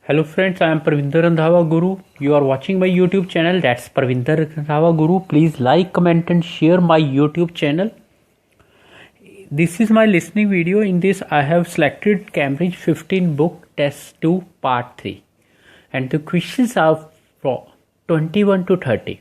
Hello friends, I am Parvinder Randhawa Guru. You are watching my YouTube channel. That's Parvinder Randhawa Guru. Please like, comment and share my YouTube channel. This is my listening video. In this I have selected Cambridge 15 book test 2 part 3. And the questions are from 21 to 30.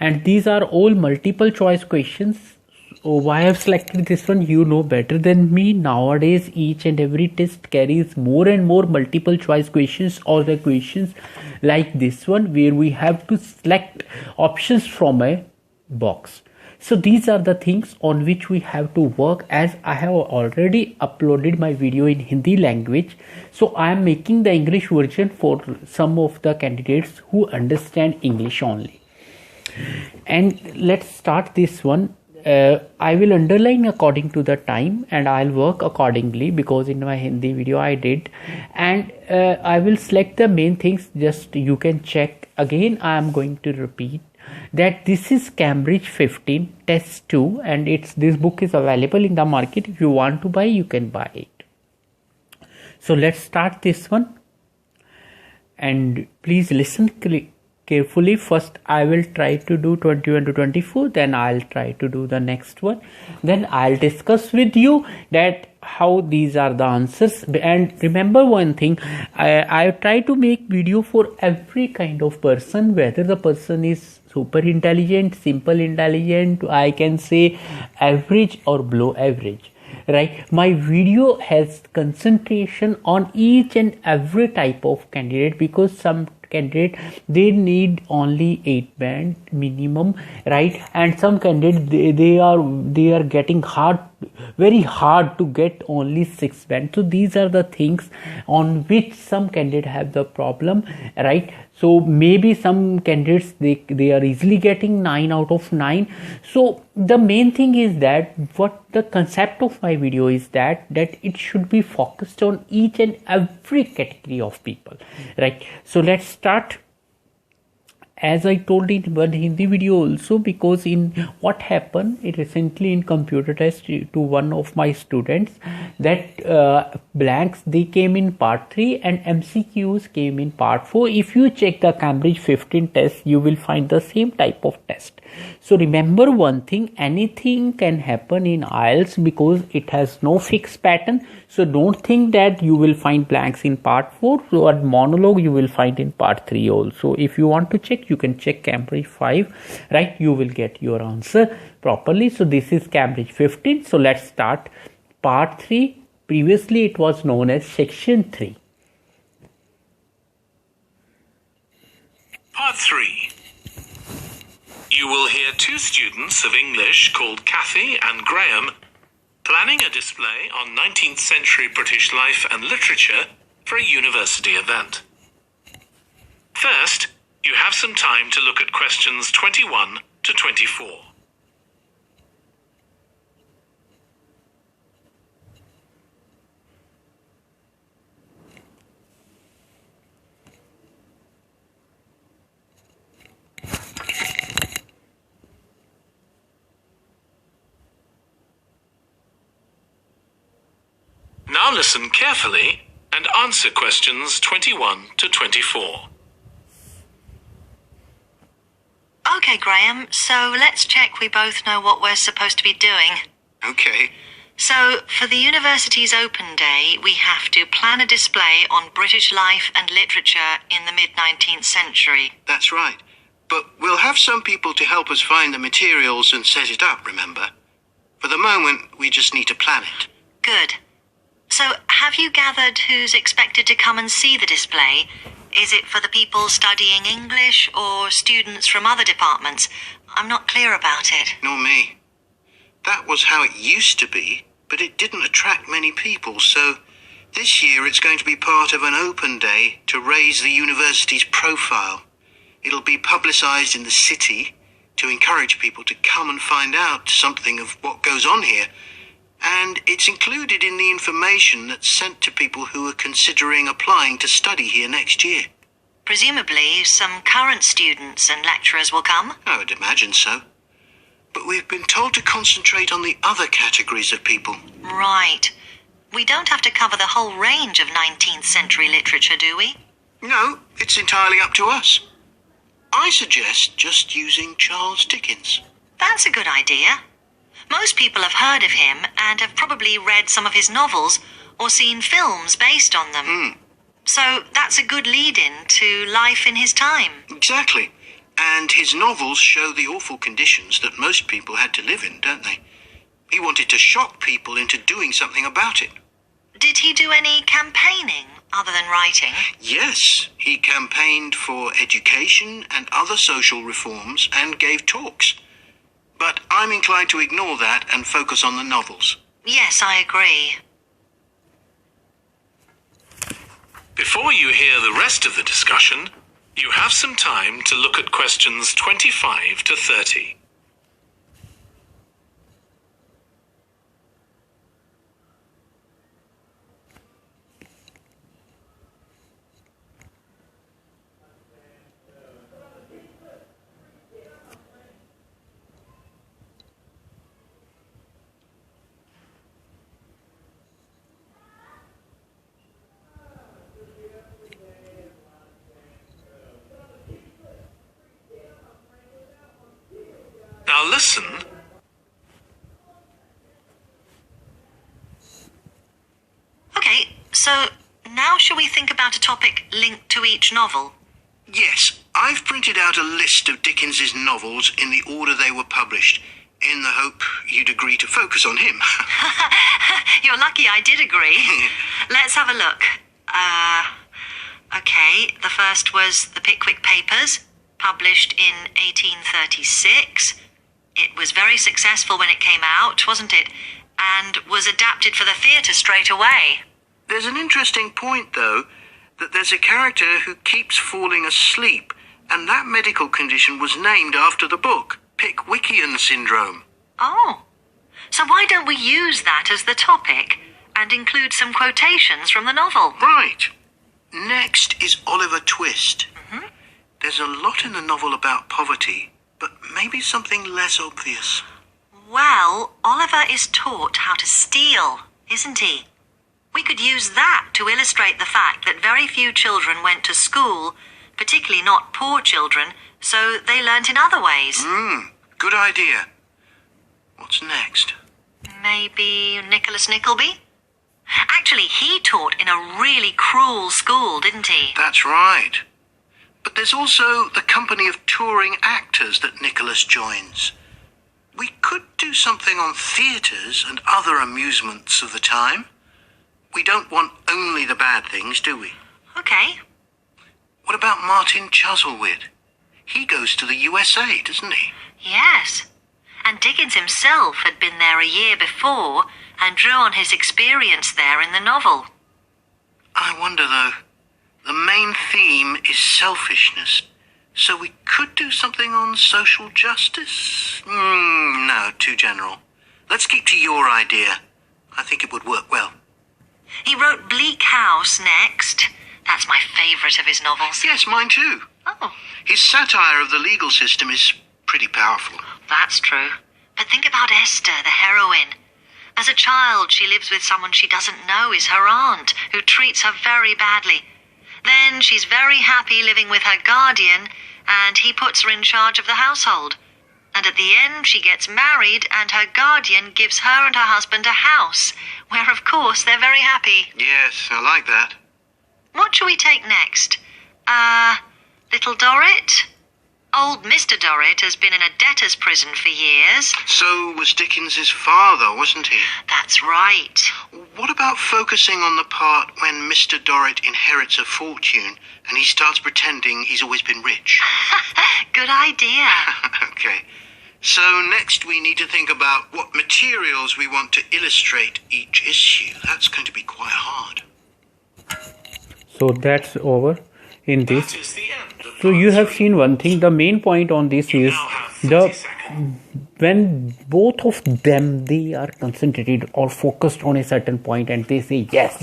And these are all multiple choice questions. So why I have selected this one, you know better than me. Nowadays each and every test carries more and more multiple choice questions, or the questions like this one where we have to select options from a box. So these are the things on which we have to work, as I have already uploaded my video in Hindi language. So I am making the English version for some of the candidates who understand English only. And let's start this one. I will underline according to the time and I'll work accordingly, because in my Hindi video I did, and I will select the main things. Just you can check again. I am going to repeat that this is Cambridge 15 test 2, and this book is available in the market. If you want to buy, you can buy it. So let's start this one, and please listen carefully. First I will try to do 21 to 24, then I'll try to do the next one, then I'll discuss with you that how these are the answers. And remember one thing, I try to make video for every kind of person, whether the person is super intelligent, simple intelligent, I can say average or below average, right? My video has concentration on each and every type of candidate, because some candidate they need only 8 band minimum, right? And some candidate they are getting very hard to get only 6 band. So these are the things on which some candidate have the problem, right? So maybe some candidates they are easily getting 9 out of 9. So the main thing is that what the concept of my video is that it should be focused on each and every category of people, right? So let's start. As I told in one Hindi video also, because in what happened recently in computer test to one of my students, that blanks they came in part 3 and MCQs came in part 4. If you check the Cambridge 15 test, you will find the same type of test. So remember one thing, anything can happen in Ielts because it has no fixed pattern. So don't think that you will find blanks in part 4 or monologue you will find in part 3 also. If you want to check, you can check Cambridge 5, right? You will get your answer properly. So this is Cambridge 15. So let's start part 3. Previously it was known as section 3. Part 3. You will hear two students of English called Kathy and Graham planning a display on 19th century British life and literature for a university event. First, you have some time to look at questions 21 to 24. Now listen carefully and answer questions 21 to 24. Okay, Graham, so let's check we both know what we're supposed to be doing. Okay. So, for the university's open day, we have to plan a display on British life and literature in the mid-19th century. That's right. But we'll have some people to help us find the materials and set it up, remember? For the moment, we just need to plan it. Good. So, have you gathered who's expected to come and see the display? Is it for the people studying English or students from other departments? I'm not clear about it. Nor me. That was how it used to be, but it didn't attract many people, so this year it's going to be part of an open day to raise the university's profile. It'll be publicised in the city to encourage people to come and find out something of what goes on here. And it's included in the information that's sent to people who are considering applying to study here next year. Presumably, some current students and lecturers will come? I would imagine so. But we've been told to concentrate on the other categories of people. Right. We don't have to cover the whole range of 19th century literature, do we? No, it's entirely up to us. I suggest just using Charles Dickens. That's a good idea. Most people have heard of him and have probably read some of his novels or seen films based on them. So that's a good lead-in to life in his time. Exactly. And his novels show the awful conditions that most people had to live in, don't they? He wanted to shock people into doing something about it. Did he do any campaigning other than writing? Yes, he campaigned for education and other social reforms and gave talks. But I'm inclined to ignore that and focus on the novels. Yes, I agree. Before you hear the rest of the discussion, you have some time to look at questions 25 to 30. Now listen. Okay, so now shall we think about a topic linked to each novel? Yes, I've printed out a list of Dickens's novels in the order they were published, in the hope you'd agree to focus on him. You're lucky I did agree. Let's have a look. Okay, the first was The Pickwick Papers, published in 1836. It was very successful when it came out, wasn't it? And was adapted for the theatre straight away. There's an interesting point, though, that there's a character who keeps falling asleep, and that medical condition was named after the book, Pickwickian syndrome. Oh, so why don't we use that as the topic and include some quotations from the novel? Right. Next is Oliver Twist. There's a lot in the novel about poverty, but maybe something less obvious. Well, Oliver is taught how to steal, isn't he? We could use that to illustrate the fact that very few children went to school, particularly not poor children, so they learnt in other ways. Good idea. What's next? Maybe Nicholas Nickleby? Actually, he taught in a really cruel school, didn't he? That's right. But there's also the company of touring actors that Nicholas joins. We could do something on theatres and other amusements of the time. We don't want only the bad things, do we? Okay. What about Martin Chuzzlewit? He goes to the USA, doesn't he? Yes. And Dickens himself had been there a year before and drew on his experience there in the novel. I wonder, though, the main theme is selfishness, so we could do something on social justice? No, too general. Let's keep to your idea. I think it would work well. He wrote Bleak House next. That's my favourite of his novels. Yes, mine too. Oh, His satire of the legal system is pretty powerful. that's true. But think about Esther, the heroine. As a child, she lives with someone she doesn't know is her aunt, who treats her very badly. Then she's very happy living with her guardian, and he puts her in charge of the household. And at the end, she gets married, and her guardian gives her and her husband a house, where, of course, they're very happy. Yes, I like that. What shall we take next? Little Dorrit? Old Mr. Dorrit has been in a debtor's prison for years. So was Dickens's father, wasn't he? That's right. What about focusing on the part when Mr. Dorrit inherits a fortune and he starts pretending he's always been rich? Good idea. Okay. So next we need to think about what materials we want to illustrate each issue. That's going to be quite hard. So that's over in this. That is the end of So you part have 3. seen one thing. The main point on this You is now have 30 seconds. when both of them, they are concentrated or focused on a certain point and they say yes.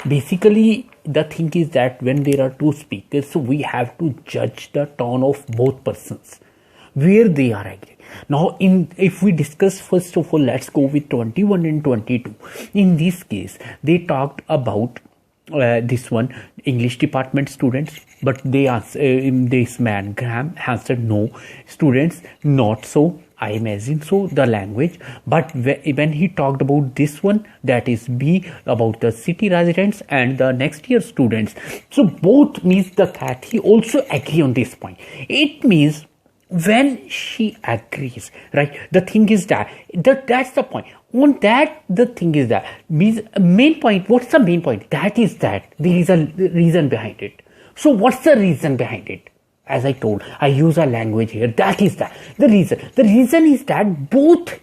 Basically, the thing is that when there are two speakers, so we have to judge the tone of both persons, where they are agree. Now, if we discuss, first of all, let's go with 21 and 22. In this case, they talked about this one English department students, but they answer, this man Graham answered no, students not so, I imagine so, the language. But when he talked about this one, that is B, about the city residents and the next year students, so both means the cat, he also agree on this point. It means when she agrees, right, the thing is that's the point. On that, the thing is that means main point. What's the main point? That is that there is a reason behind it. So what's the reason behind it? As I told, I use a language here. That is that the reason. The reason is that both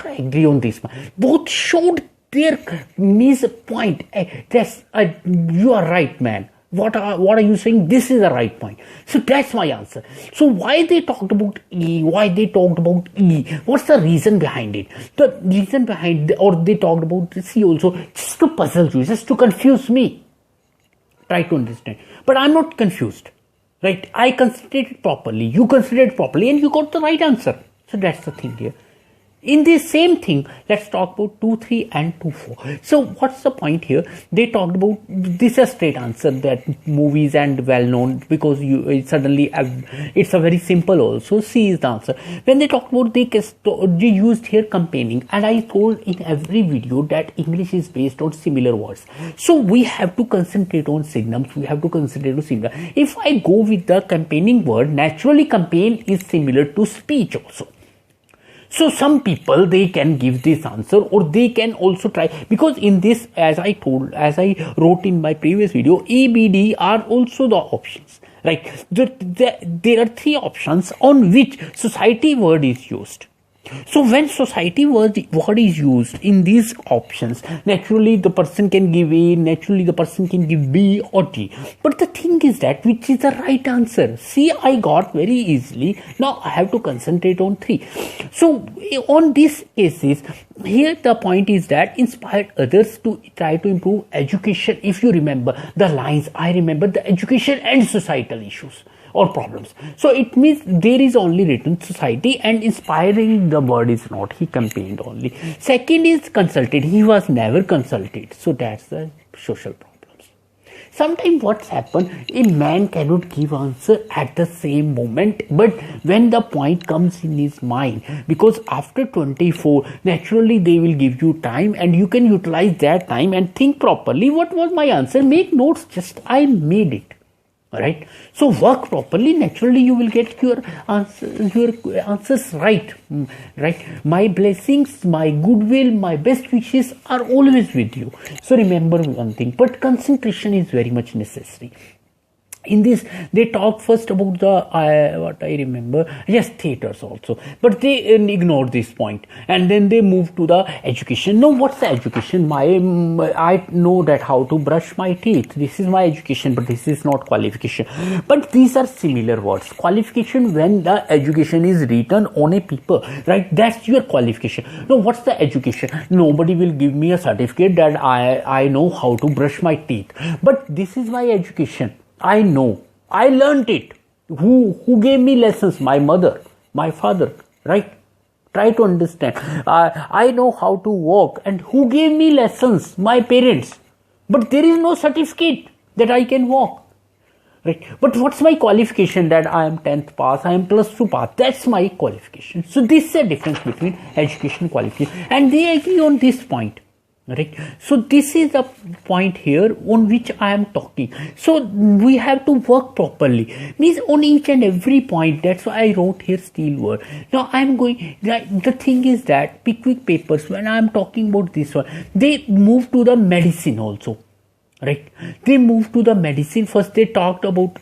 agree on this one. Both showed their miss point. Yes, you are right, man. What are you saying? This is the right point. So that's my answer. So why they talked about E? Why they talked about E? What's the reason behind it? The reason behind, or they talked about C also, just to puzzle you, just to confuse me. Try to understand. But I'm not confused, right? I considered it properly. You considered it properly, and you got the right answer. So that's the thing here. In this same thing, let's talk about 2, 3 and 2, 4. So what's the point here? They talked about, this is a straight answer, that movies and well known, because suddenly it's a very simple also. C is the answer. When they talked about, they used here campaigning, and I told in every video that English is based on similar words. So we have to concentrate on synonyms. We have to concentrate on similar. If I go with the campaigning word, naturally campaign is similar to speech also. So some people, they can give this answer, or they can also try, because in this, as I wrote in my previous video, A, B, D are also the options, right? There are 3 options on which society word is used. So when society word is used in these options, naturally the person can give A, naturally the person can give B or D. But the thing is that which is the right answer? C I got very easily. Now I have to concentrate on 3. So on these cases, here the point is that inspired others to try to improve education. If you remember the lines, I remember the education and societal issues or problems. So it means there is only written society, and inspiring the word is not. He campaigned only. Second is consulted. He was never consulted. So that's the social problems. Sometimes what's happened, a man cannot give answer at the same moment, but when the point comes in his mind, because after 24, naturally they will give you time, and you can utilize that time and think properly. What was my answer? Make notes. Just I made it. Alright, so work properly, naturally you will get your answers right. Right, my blessings, my goodwill, my best wishes are always with you. So remember one thing, but concentration is very much necessary. In this, they talked first about the what I remember, yes, theaters also, but they ignored this point, and then they moved to the education. Now what's the education? I know that how to brush my teeth, this is my education, but this is not qualification. But these are similar words. Qualification, when the education is written on a paper, right, that's your qualification. Now what's the education? Nobody will give me a certificate that I know how to brush my teeth, but this is my education. I know. I learnt it. Who gave me lessons? My mother, my father, right? Try to understand. I know how to walk, and who gave me lessons? My parents. But there is no certificate that I can walk, right? But what's my qualification? That I am 10th pass, I am +2 pass. That's my qualification. So this is a difference between education and qualification, and they agree on this point. Right, so this is the point here on which I am talking. So we have to work properly, means on each and every point. That's why I wrote here steel word. Now I am going, the thing is that Pickwick papers, when I am talking about this one, they move to the medicine also. Right, they moved to the medicine. First they talked about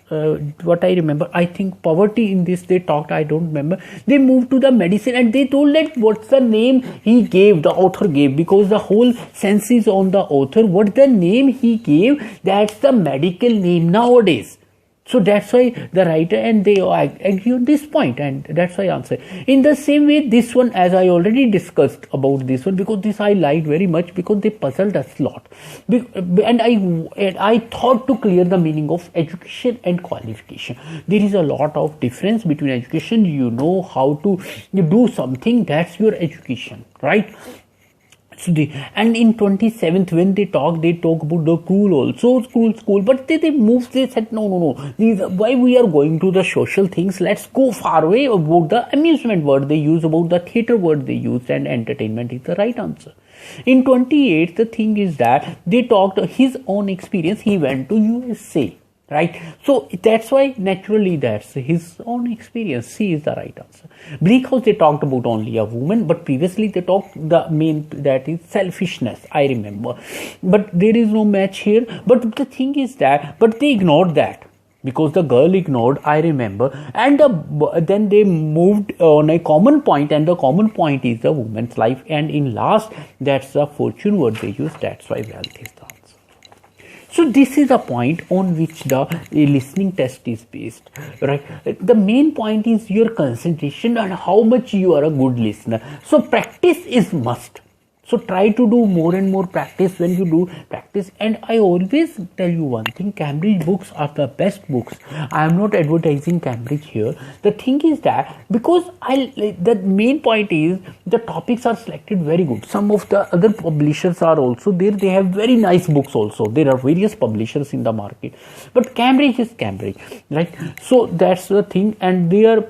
what I remember, I think poverty. In this they talked, I don't remember. They moved to the medicine, and they told that what's the name he gave, the author gave, because the whole sense is on the author. What the name he gave, that's the medical name nowadays. So that's why the writer and they agree on this point, and that's why I answer. In the same way, this one, as I already discussed about this one, because this I liked very much, because they puzzled us a lot. And I thought to clear the meaning of education and qualification. There is a lot of difference between education. You know how to do something, that's your education, right? So and in 27th when they talk about the school also, school, but they moved, they said no, why we are going to the social things, let's go far away about the amusement word they use, about the theater word they used, and entertainment is the right answer. In 28th, the thing is that they talked his own experience, he went to USA. Right, so that's why naturally that's his own experience. C is the right answer. Bleak House, they talked about only a woman, but previously they talked the main, that is selfishness, I remember, but there is no match here. But the thing is that, but they ignored that because the girl ignored, I remember, and then they moved on a common point, and the common point is the woman's life, and in last that's the fortune word they use. That's why wealth is the answer. So this is a point on which the listening test is based, right? The main point is your concentration and how much you are a good listener. So practice is must. So try to do more and more practice when you do practice. And I always tell you one thing, Cambridge books are the best books. I am not advertising Cambridge here. The thing is that because the main point is the topics are selected very good. Some of the other publishers are also there. They have very nice books also. There are various publishers in the market. But Cambridge is Cambridge, right? So that's the thing. And there,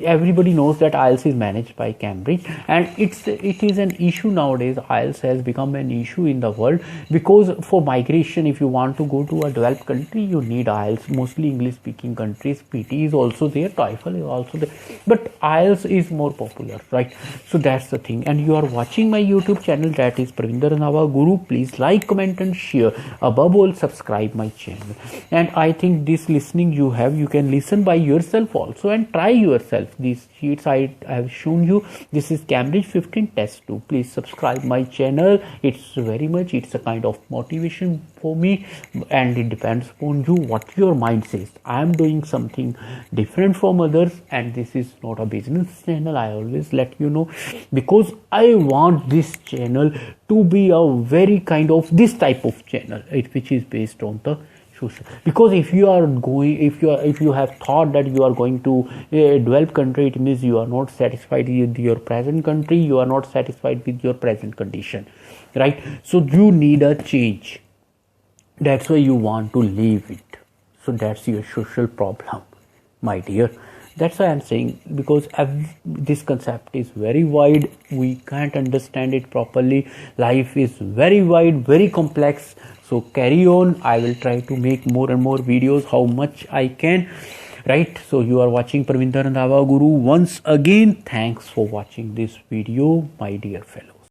everybody knows that Ielts is managed by Cambridge. And it is an issue nowadays. Ielts has become an issue in the world because for migration, if you want to go to a developed country, you need Ielts. Mostly English speaking countries, PT is also there, TOEFL is also there, but Ielts is more popular, right? So that's the thing. And you are watching my YouTube channel, that is Parvinder Randhawa Guru. Please like, comment and share. Above all, subscribe my channel. And I think this listening you can listen by yourself also and try yourself. These sheets I have shown you, this is Cambridge 15 test 2. Please subscribe my channel. It's a kind of motivation for me, and it depends upon you what your mind says. I am doing something different from others, and this is not a business channel. I always let you know, because I want this channel to be a very kind of this type of channel, which is based on the social. Because if you have thought that you are going to a developed country, it means you are not satisfied with your present country, you are not satisfied with your present condition, right? So you need a change. That's why you want to leave it. So that's your social problem, my dear. That's why I'm saying, because this concept is very wide, we can't understand it properly. Life is very wide, very complex. So carry on. I will try to make more and more videos, how much I can, right? So you are watching Parvinder Randhawa Guru. Once again, thanks for watching this video, my dear fellow.